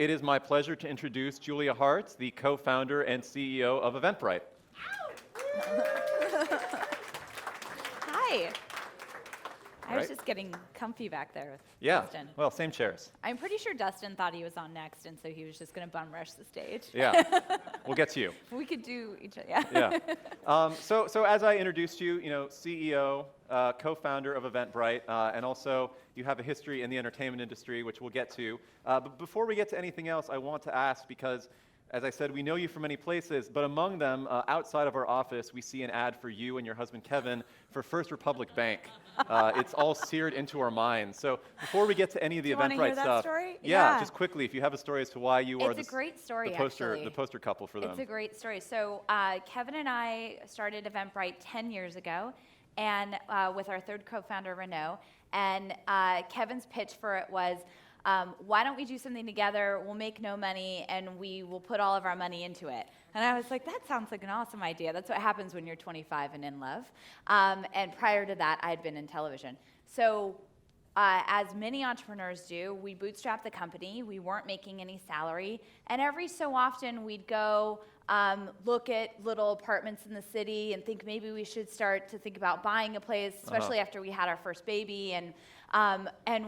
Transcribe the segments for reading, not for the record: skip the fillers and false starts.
It is my pleasure to introduce Julia Hartz, the co-founder and CEO of Eventbrite. Hi. I was just getting comfy back there with Dustin. Well, same chairs. I'm pretty sure Dustin thought he was on next, and so he was just going to bum rush the stage. Yeah, we'll get to you. We could do each other, So as I introduced you, CEO, co-founder of Eventbrite, and also you have a history in the entertainment industry, which we'll get to. But before we get to anything else, I want to ask, because as I said, we know you from many places, but among them, outside of our office, we see an ad for you and your husband, Kevin, for First Republic Bank. It's all seared into our minds. So before we get to any of the Eventbrite stuff, story? Just quickly, if you have a story as to why you are a great story, the poster couple for them. It's a great story. So Kevin and I started Eventbrite 10 years ago, and with our third co-founder, Renaud, and Kevin's pitch for it was, why don't we do something together, we'll make no money, and we will put all of our money into it. And I was like, that sounds like an awesome idea. That's what happens when you're 25 and in love. And prior to that, I had been in television. So as many entrepreneurs do, we bootstrapped the company. We weren't making any salary. And every so often, we'd go look at little apartments in the city and think maybe we should start to think about buying a place, especially after we had our first baby. And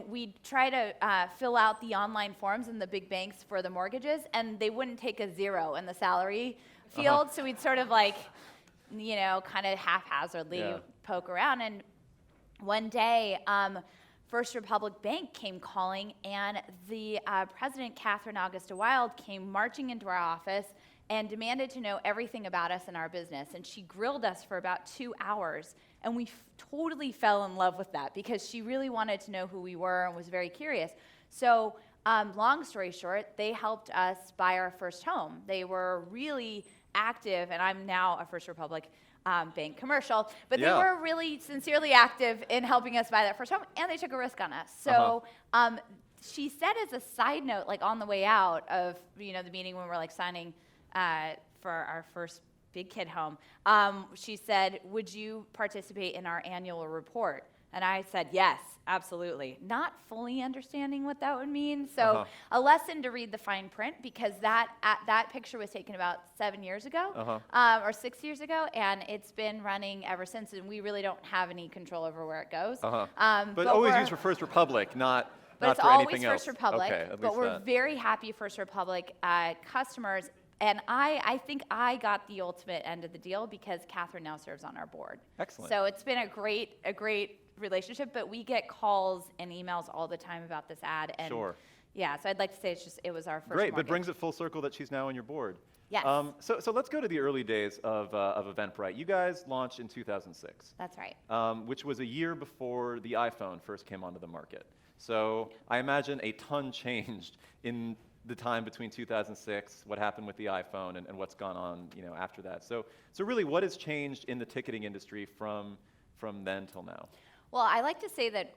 we'd try to fill out the online forms in the big banks for the mortgages, and they wouldn't take a 0 in the salary field. So we'd sort of kind of haphazardly poke around. And one day, First Republic Bank came calling, and the president, Catherine Augusta-Wild, came marching into our office and demanded to know everything about us and our business. And she grilled us for about 2 hours. And we totally fell in love with that because she really wanted to know who we were and was very curious. So long story short, they helped us buy our first home. They were really active, and I'm now a First Republic Bank commercial, but they were really sincerely active in helping us buy that first home, and they took a risk on us. So she said as a side note, on the way out of the meeting when we're signing for our first big kid home, she said, would you participate in our annual report? And I said, yes, absolutely. Not fully understanding what that would mean. So a lesson to read the fine print, because that picture was taken about 7 years ago, or 6 years ago, and it's been running ever since, and we really don't have any control over where it goes. But always used for First Republic, not But it's for always anything else. First Republic. Okay, at but least we're that. very happy First Republic customers. And I think I got the ultimate end of the deal because Catherine now serves on our board. Excellent. So it's been a great relationship, but we get calls and emails all the time about this ad. And yeah, so I'd like to say it was our first Great, mortgage. but brings it full circle that she's now on your board. Yes. So let's go to the early days of Eventbrite. You guys launched in 2006. That's right. Which was a year before the iPhone first came onto the market. So I imagine a ton changed in the time between 2006, what happened with the iPhone, and what's gone on after that. So really, what has changed in the ticketing industry from then till now? Well, I like to say that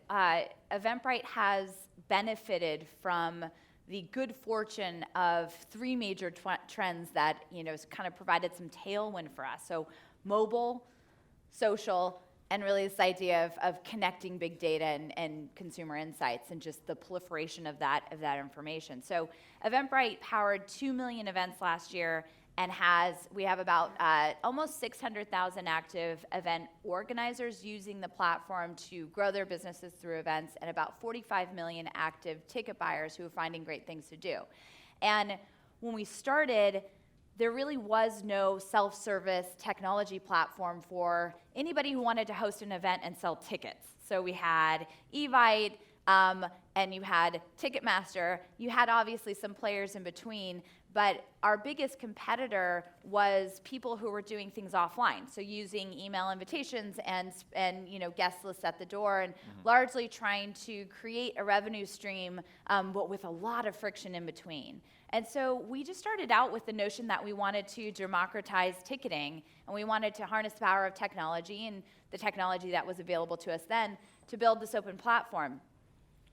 Eventbrite has benefited from the good fortune of 3 major trends that kind of provided some tailwind for us. So mobile, social, and really this idea of connecting big data and consumer insights and just the proliferation of that information. So Eventbrite powered 2 million events last year, and we have about almost 600,000 active event organizers using the platform to grow their businesses through events, and about 45 million active ticket buyers who are finding great things to do. And when we started, there really was no self-service technology platform for anybody who wanted to host an event and sell tickets. So we had Evite, and you had Ticketmaster. You had obviously some players in between, but our biggest competitor was people who were doing things offline. So using email invitations and guest lists at the door, and largely trying to create a revenue stream, but with a lot of friction in between. And so we just started out with the notion that we wanted to democratize ticketing, and we wanted to harness the power of technology and the technology that was available to us then to build this open platform.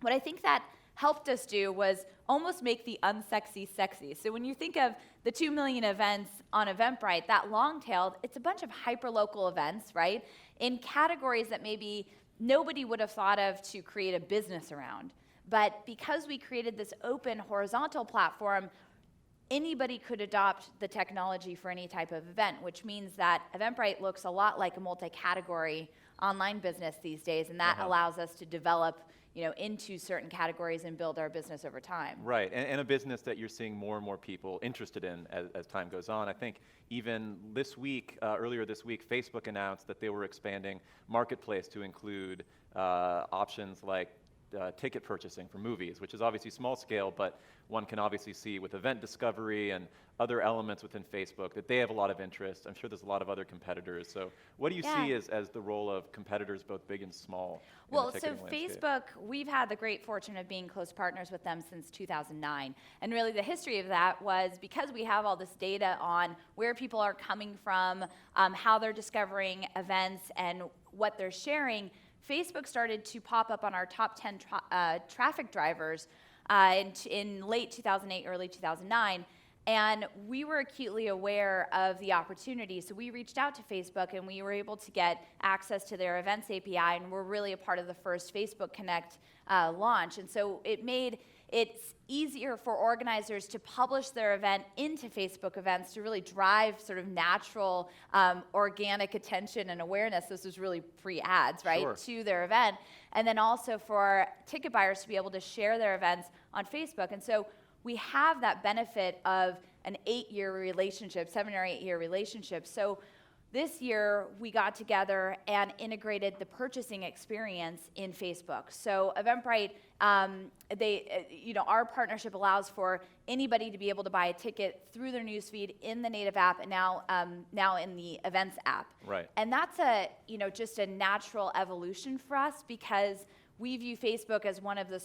What I think that helped us do was almost make the unsexy sexy. So when you think of the 2 million events on Eventbrite, that long-tailed, it's a bunch of hyper-local events, right, in categories that maybe nobody would have thought of to create a business around. But because we created this open horizontal platform, anybody could adopt the technology for any type of event, which means that Eventbrite looks a lot like a multi-category online business these days, and that allows us to develop into certain categories and build our business over time. Right, and a business that you're seeing more and more people interested in as time goes on. I think even this week, earlier this week, Facebook announced that they were expanding Marketplace to include options like ticket purchasing for movies, which is obviously small scale, but one can obviously see with event discovery and other elements within Facebook that they have a lot of interest. I'm sure there's a lot of other competitors. So what do you see as the role of competitors, both big and small? Well, so Facebook, we've had the great fortune of being close partners with them since 2009. And really the history of that was because we have all this data on where people are coming from, how they're discovering events, and what they're sharing, Facebook started to pop up on our top 10 traffic drivers in late 2008, early 2009. And we were acutely aware of the opportunity. So we reached out to Facebook and we were able to get access to their events API, and we're really a part of the first Facebook Connect launch. And so it made it easier for organizers to publish their event into Facebook events to really drive sort of natural organic attention and awareness. This was really free ads, right, to their event. And then also for ticket buyers to be able to share their events on Facebook. And so we have that benefit of an 8-year relationship, 7 or 8 year relationship. So this year we got together and integrated the purchasing experience in Facebook. So Eventbrite, our partnership allows for anybody to be able to buy a ticket through their newsfeed in the native app, and now in the events app. Right. And that's just a natural evolution for us, because we view Facebook as one of the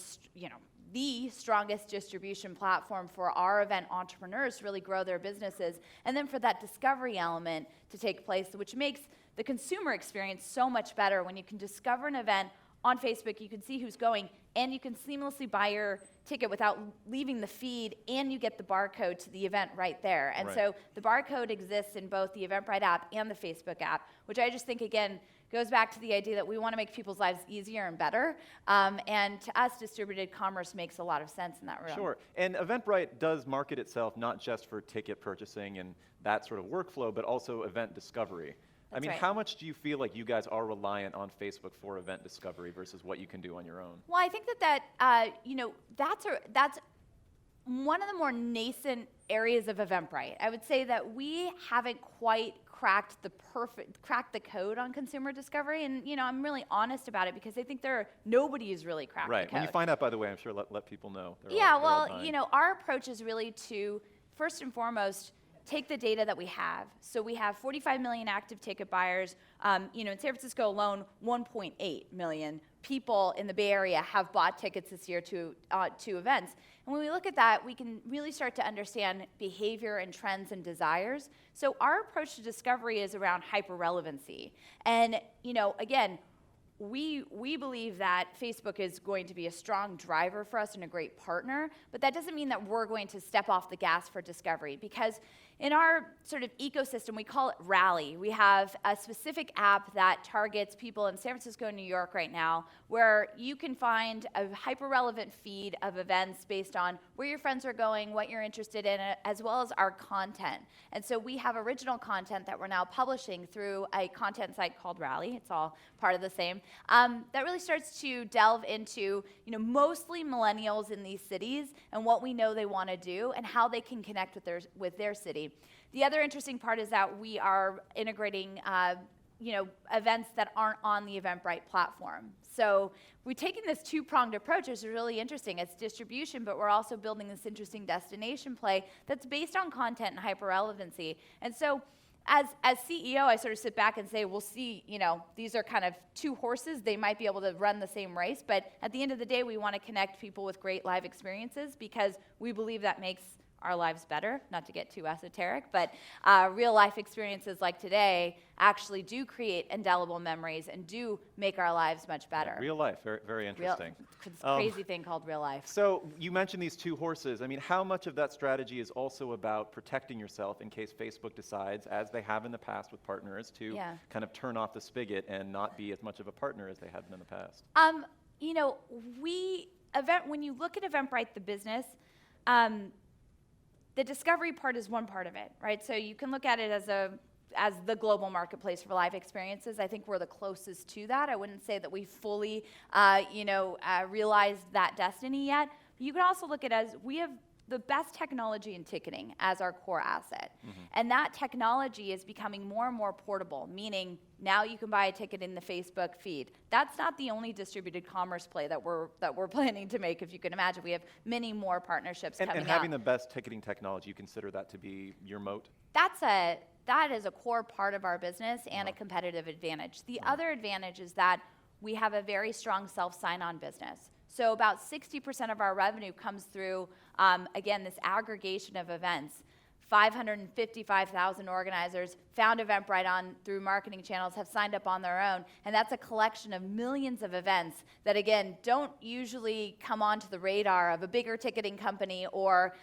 strongest distribution platform for our event entrepreneurs to really grow their businesses, and then for that discovery element to take place, which makes the consumer experience so much better. When you can discover an event on Facebook, you can see who's going, and you can seamlessly buy your ticket without leaving the feed, and you get the barcode to the event right there. And so the barcode exists in both the Eventbrite app and the Facebook app, which I just think, again, goes back to the idea that we want to make people's lives easier and better. And to us, distributed commerce makes a lot of sense in that realm. Sure. And Eventbrite does market itself not just for ticket purchasing and that sort of workflow, but also event discovery. That's right. How much do you feel like you guys are reliant on Facebook for event discovery versus what you can do on your own? Well, I think that's one of the more nascent areas of Eventbrite. I would say that we haven't quite cracked the code on consumer discovery, and I'm really honest about it, because I think nobody has really cracked the code. When you find out, by the way, I'm sure let people know. Our approach is really to first and foremost take the data that we have. So we have 45 million active ticket buyers. In San Francisco alone, 1.8 million people in the Bay Area have bought tickets this year to events. And when we look at that, we can really start to understand behavior and trends and desires. So our approach to discovery is around hyper-relevancy. And, again, we believe that Facebook is going to be a strong driver for us and a great partner, but that doesn't mean that we're going to step off the gas for discovery, because in our sort of ecosystem, we call it Rally. We have a specific app that targets people in San Francisco and New York right now, where you can find a hyper-relevant feed of events based on where your friends are going, what you're interested in, as well as our content. And so we have original content that we're now publishing through a content site called Rally. It's all part of the same. That really starts to delve into, mostly millennials in these cities and what we know they want to do and how they can connect with their city. The other interesting part is that we are integrating, events that aren't on the Eventbrite platform. So we're taking this two-pronged approach, which is really interesting. It's distribution, but we're also building this interesting destination play that's based on content and hyper-relevancy. And so as CEO, I sort of sit back and say, we'll see, these are kind of two horses. They might be able to run the same race, but at the end of the day, we want to connect people with great live experiences, because we believe that makes our lives better, not to get too esoteric, but real life experiences like today actually do create indelible memories and do make our lives much better. Real life, very, very interesting. It's a crazy thing called real life. So you mentioned these two horses. How much of that strategy is also about protecting yourself in case Facebook decides, as they have in the past with partners, to kind of turn off the spigot and not be as much of a partner as they have been in the past? when you look at Eventbrite, the business, the discovery part is one part of it, right? So you can look at it as the global marketplace for live experiences. I think we're the closest to that. I wouldn't say that we fully, realized that destiny yet. But you can also look at it as we have the best technology in ticketing as our core asset. And that technology is becoming more and more portable, meaning now you can buy a ticket in the Facebook feed. That's not the only distributed commerce play that we're planning to make, if you can imagine. We have many more partnerships coming out. And having the best ticketing technology, you consider that to be your moat? That is a core part of our business and a competitive advantage. The other advantage is that we have a very strong self-sign-on business. So about 60% of our revenue comes through, again, this aggregation of events. 555,000 organizers found Eventbrite through marketing channels, have signed up on their own, and that's a collection of millions of events that, again, don't usually come onto the radar of a bigger ticketing company, or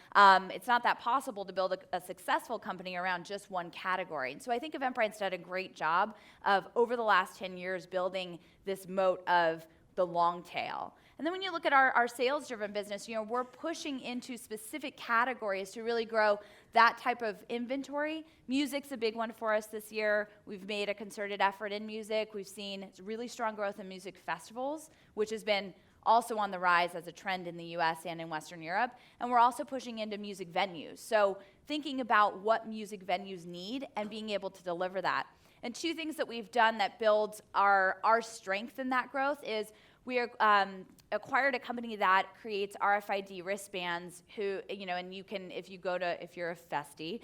it's not that possible to build a successful company around just one category. And so I think Eventbrite's done a great job of, over the last 10 years, building this moat of the long tail. And then when you look at our sales-driven business, we're pushing into specific categories to really grow that type of inventory. Music's a big one for us this year. We've made a concerted effort in music. We've seen really strong growth in music festivals, which has been also on the rise as a trend in the US and in Western Europe. And we're also pushing into music venues. So thinking about what music venues need and being able to deliver that. And two things that we've done that builds our strength in that growth is we acquired a company that creates RFID wristbands and you can, if you're a festie,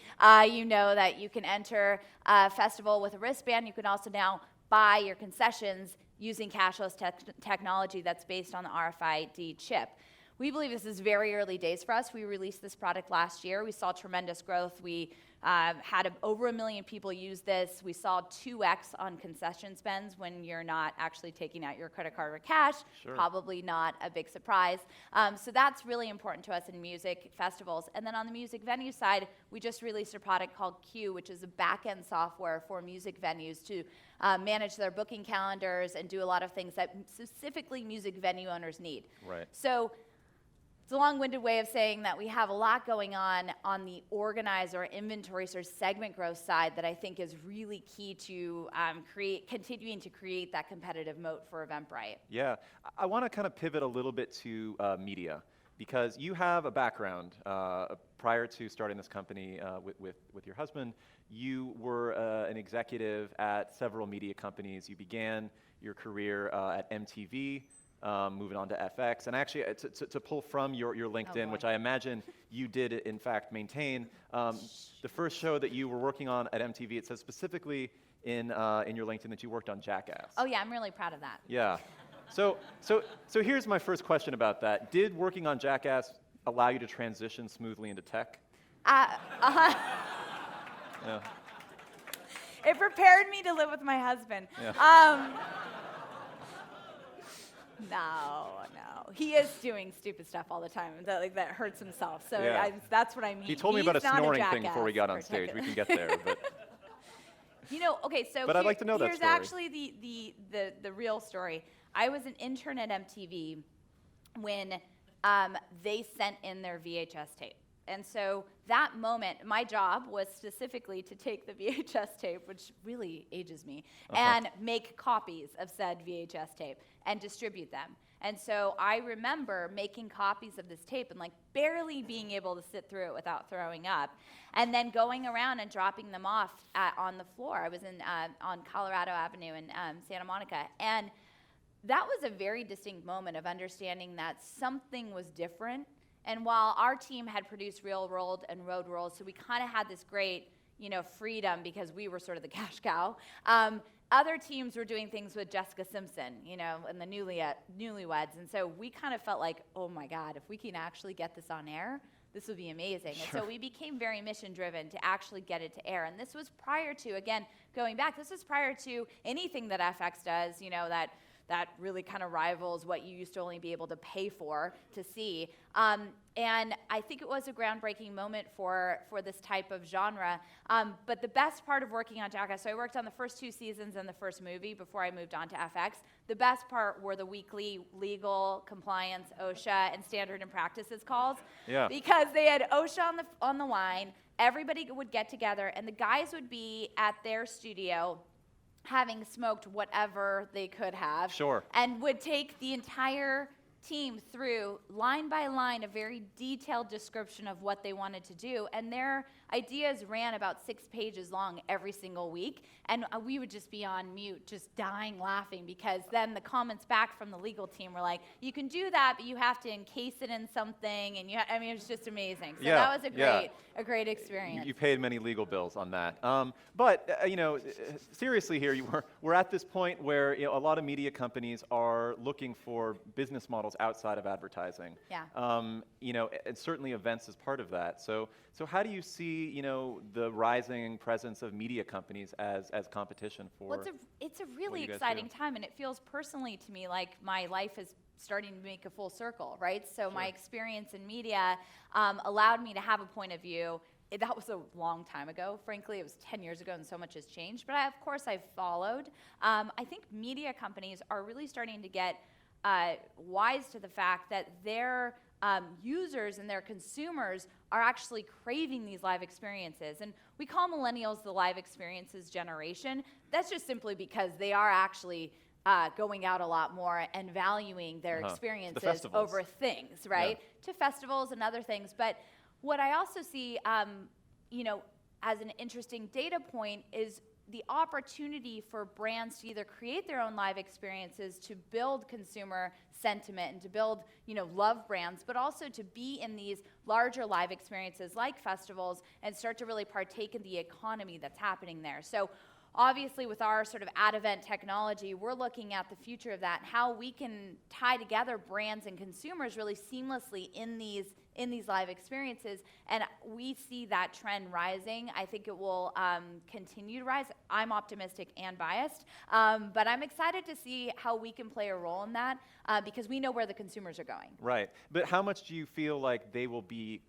you know that you can enter a festival with a wristband. You can also now buy your concessions using cashless technology that's based on the RFID chip. We believe this is very early days for us. We released this product last year. We saw tremendous growth. We had over 1 million people use this. We saw 2x on concession spends when you're not actually taking out your credit card or cash. Sure. Probably not a big surprise. So that's really important to us in music festivals. And then on the music venue side, we just released a product called Q, which is a back-end software for music venues to manage their booking calendars and do a lot of things that specifically music venue owners need. Right. So it's a long-winded way of saying that we have a lot going on the organizer inventory sort of segment growth side that I think is really key to continuing to create that competitive moat for Eventbrite. Yeah, I want to kind of pivot a little bit to media, because you have a background. Prior to starting this company with your husband, you were an executive at several media companies. You began your career at MTV. Moving on to FX, and actually to pull from your LinkedIn, which I imagine you did in fact maintain, the first show that you were working on at MTV, it says specifically in your LinkedIn that you worked on Jackass. Oh yeah, I'm really proud of that. Yeah, so here's my first question about that. Did working on Jackass allow you to transition smoothly into tech? Yeah. It prepared me to live with my husband. Yeah. No. He is doing stupid stuff all the time that hurts himself. So yeah. That's what I mean. He told me about a snoring thing before we got on stage. We can get there. But okay, so I'd like to know that here's story. Actually the real story. I was an intern at MTV when they sent in their VHS tape. And so that moment, my job was specifically to take the VHS tape, which really ages me, and make copies of said VHS tape and distribute them. And so I remember making copies of this tape and barely being able to sit through it without throwing up, and then going around and dropping them off on the floor. I was on Colorado Avenue in Santa Monica, and that was a very distinct moment of understanding that something was different. And while our team had produced Real World and Road Rules, so we kind of had this great, freedom because we were sort of the cash cow. Other teams were doing things with Jessica Simpson, and the newlyweds. And so we kind of felt like, oh my God, if we can actually get this on air, this would be amazing. Sure. And so we became very mission-driven to actually get it to air. And this was prior to, again, going back, this was prior to anything that FX does, that really kind of rivals what you used to only be able to pay for to see. And I think it was a groundbreaking moment for this type of genre. But the best part of working on Jackass, so I worked on the first 2 seasons and the first movie before I moved on to FX. The best part were the weekly legal, compliance, OSHA, and standard and practices calls. Yeah. Because they had OSHA on the line, everybody would get together, and the guys would be at their studio having smoked whatever they could have. Sure. And would take the entire team through line by line a very detailed description of what they wanted to do, and their ideas ran about 6 pages long every single week, and we would just be on mute just dying laughing, because then the comments back from the legal team were like, you can do that, but you have to encase it in something, and I mean, it was just amazing. So that was a great experience. You paid many legal bills on that. But seriously here, we're at this point where a lot of media companies are looking for business models outside of advertising. Yeah. And certainly events is part of that. So how do you see, the rising presence of media companies as competition for? Well, it's a really exciting time, and it feels personally to me like my life is starting to make a full circle, right? So my experience in media allowed me to have a point of view. That was a long time ago. Frankly, it was 10 years ago, and so much has changed. But of course, I've followed. I think media companies are really starting to get wise to the fact that their users and their consumers are actually craving these live experiences. And we call millennials the live experiences generation. That's just simply because they are actually going out a lot more and valuing their experiences over things, right? Yeah. To festivals and other things. But what I also see, as an interesting data point is the opportunity for brands to either create their own live experiences to build consumer sentiment and to build, love brands, but also to be in these larger live experiences like festivals and start to really partake in the economy that's happening there. So obviously with our sort of ad-event technology, we're looking at the future of that, how we can tie together brands and consumers really seamlessly in these live experiences, and we see that trend rising. I think it will continue to rise. I'm optimistic and biased, but I'm excited to see how we can play a role in that because we know where the consumers are going. Right, but how much do you feel like they will be,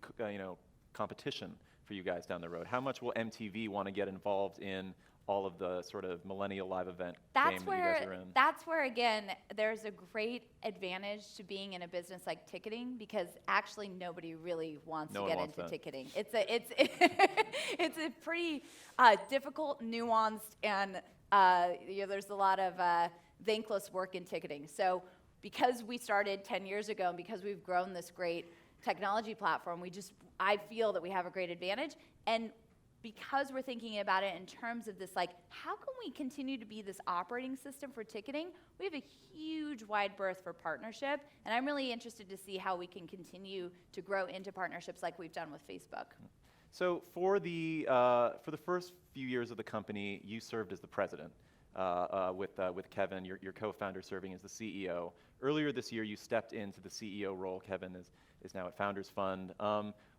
competition for you guys down the road? How much will MTV want to get involved in all of the sort of millennial live event game that you guys are in? That's where, again, there's a great advantage to being in a business like ticketing, because actually nobody really wants to get into ticketing. It's a pretty difficult, nuanced, and there's a lot of thankless work in ticketing. So because we started 10 years ago and because we've grown this great technology platform, I feel that we have a great advantage. And because we're thinking about it in terms of this, how can we continue to be this operating system for ticketing? We have a huge wide berth for partnership, and I'm really interested to see how we can continue to grow into partnerships like we've done with Facebook. So for the first few years of the company, you served as the president with Kevin, your co-founder, serving as the CEO. Earlier this year, you stepped into the CEO role. Kevin is now at Founders Fund.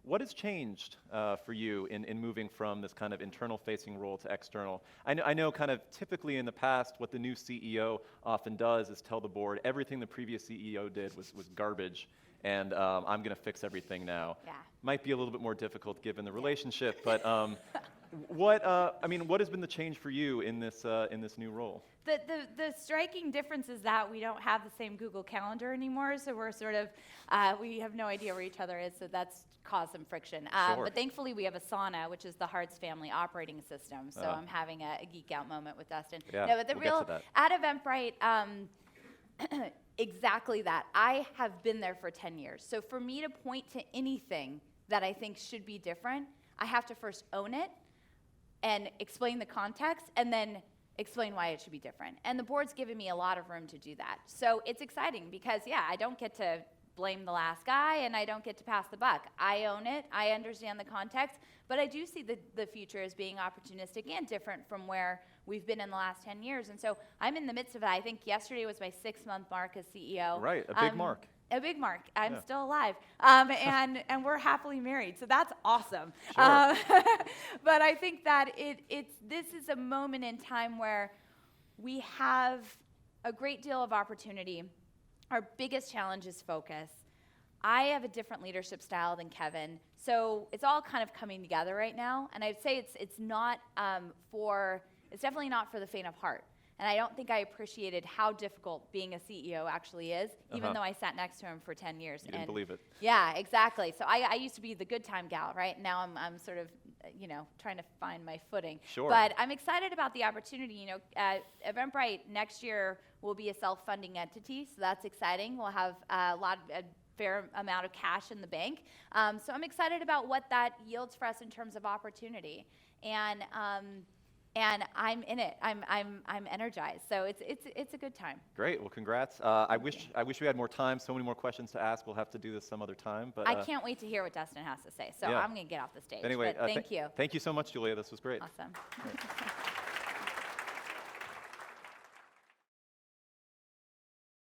What has changed for you in moving from this kind of internal-facing role to external? I know kind of typically in the past, what the new CEO often does is tell the board everything the previous CEO did was garbage, and I'm going to fix everything now. Yeah. Might be a little bit more difficult given the relationship, but what has been the change for you in this new role? The striking difference is that we don't have the same Google Calendar anymore, so we're sort of, we have no idea where each other is, so that's caused some friction. Sure. But thankfully we have Asana, which is the Hartz family operating system, so I'm having a geek out moment with Dustin. Yeah, no, but the we'll real, get to at Eventbrite, exactly that. I have been there for 10 years, so for me to point to anything that I think should be different, I have to first own it and explain the context, and then explain why it should be different. And the board's given me a lot of room to do that. So it's exciting because, I don't get to blame the last guy, and I don't get to pass the buck. I own it, I understand the context, but I do see the future as being opportunistic and different from where we've been in the last 10 years. And so I'm in the midst of it. I think yesterday was my 6-month mark as CEO. Right, a big mark. A big mark. I'm still alive, and we're happily married, so that's awesome. Sure. But I think that this is a moment in time where we have a great deal of opportunity. Our biggest challenge is focus. I have a different leadership style than Kevin, so it's all kind of coming together right now. And I'd say it's not it's definitely not for the faint of heart. And I don't think I appreciated how difficult being a CEO actually is, even though I sat next to him for 10 years. You didn't believe it. Yeah, exactly. So I used to be the good time gal, right? Now I'm sort of, trying to find my footing. Sure. But I'm excited about the opportunity. Eventbrite next year will be a self-funding entity, so that's exciting. We'll have a fair amount of cash in the bank. So I'm excited about what that yields for us in terms of opportunity. And I'm in it. I'm energized. So it's a good time. Great. Well, congrats. I wish we had more time. So many more questions to ask. We'll have to do this some other time. But I can't wait to hear what Dustin has to say. So yeah. I'm going to get off the stage. Anyway, but thank you. Thank you so much, Julia. This was great. Awesome. Right.